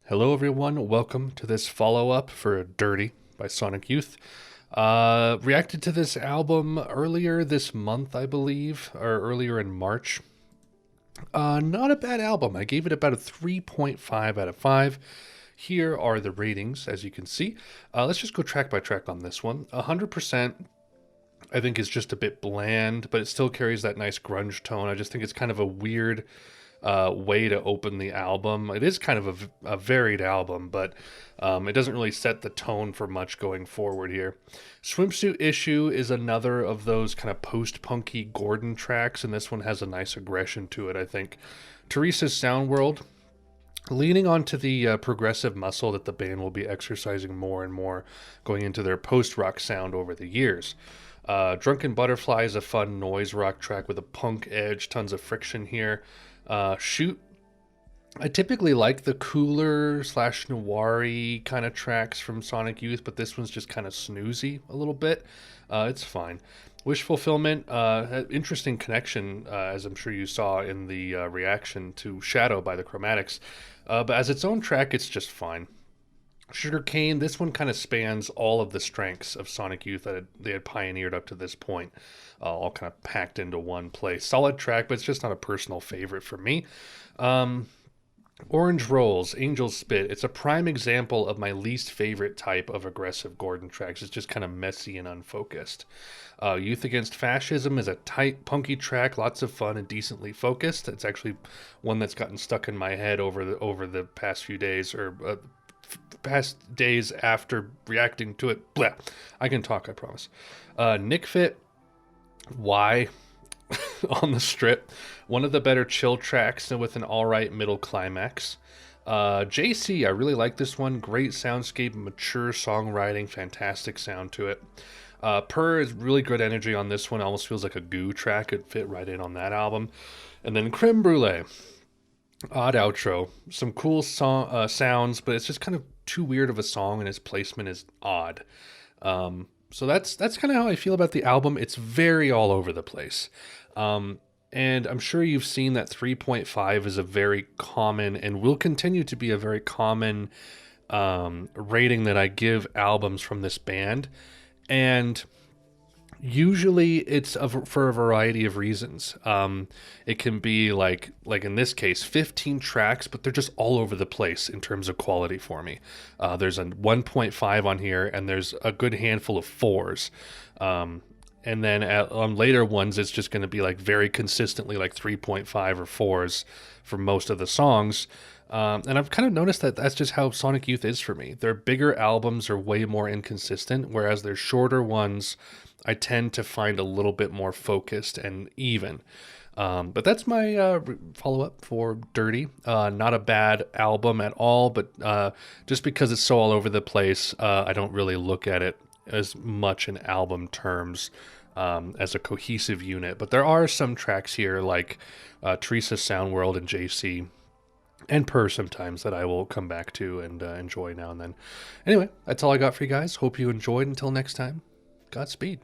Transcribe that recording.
Hello everyone, welcome to this follow-up for Dirty by Sonic Youth. Reacted to this album earlier this month, I believe, or earlier in March. Not a bad album. I gave it about a 3.5 out of 5. Here are the ratings, as you can see. Let's just go track by track on this one. 100% I think is just a bit bland, but it still carries that nice grunge tone. I just think it's kind of a weird way to open the album. It is kind of a varied album, but it doesn't really set the tone for much going forward here. Swimsuit Issue is another of those kind of post-punky Gordon tracks, and this one has a nice aggression to it, I think. Teresa's Sound World, leaning onto the progressive muscle that the band will be exercising more and more going into their post-rock sound over the years. Drunken Butterfly is a fun noise rock track with a punk edge, tons of friction here. Shoot, I typically like the cooler / noir-y kind of tracks from Sonic Youth, but this one's just kind of snoozy a little bit. It's fine. Wish Fulfillment, interesting connection, as I'm sure you saw in the reaction to Shadow by the Chromatics. But as its own track, it's just fine. Sugarcane, this one kind of spans all of the strengths of Sonic Youth that they had pioneered up to this point, all kind of packed into one place. Solid track, but it's just not a personal favorite for me. Orange Rolls, Angel Spit, it's a prime example of my least favorite type of aggressive Gordon tracks. It's just kind of messy and unfocused. Youth Against Fascism is a tight, punky track, lots of fun and decently focused. It's actually one that's gotten stuck in my head over the past few days, or past days after reacting to it. Blah. I can talk, I promise. Nick Fit, Why? On the Strip, one of the better chill tracks with an alright middle climax. JC, I really like this one. Great soundscape, mature songwriting, fantastic sound to it. Purr is really good energy on this one. Almost feels like a goo track. It fit right in on that album. And then Creme Brulee, odd outro, some cool sounds, but it's just kind of too weird of a song, and its placement is odd. So that's kind of how I feel about the album. It's very all over the place. And I'm sure you've seen that 3.5 is a very common and will continue to be a very common rating that I give albums from this band. And usually it's for a variety of reasons. It can be like in this case, 15 tracks, but they're just all over the place in terms of quality for me. There's a 1.5 on here, and there's a good handful of 4s. And then on later ones, it's just going to be like very consistently like 3.5 or 4s for most of the songs. And I've kind of noticed that that's just how Sonic Youth is for me. Their bigger albums are way more inconsistent, whereas their shorter ones I tend to find a little bit more focused and even. But that's my follow-up for Dirty. Not a bad album at all, but just because it's so all over the place, I don't really look at it as much in album terms as a cohesive unit. But there are some tracks here like Teresa's Sound World and JC and Purr sometimes that I will come back to and enjoy now and then. Anyway, that's all I got for you guys. Hope you enjoyed. Until next time, Godspeed.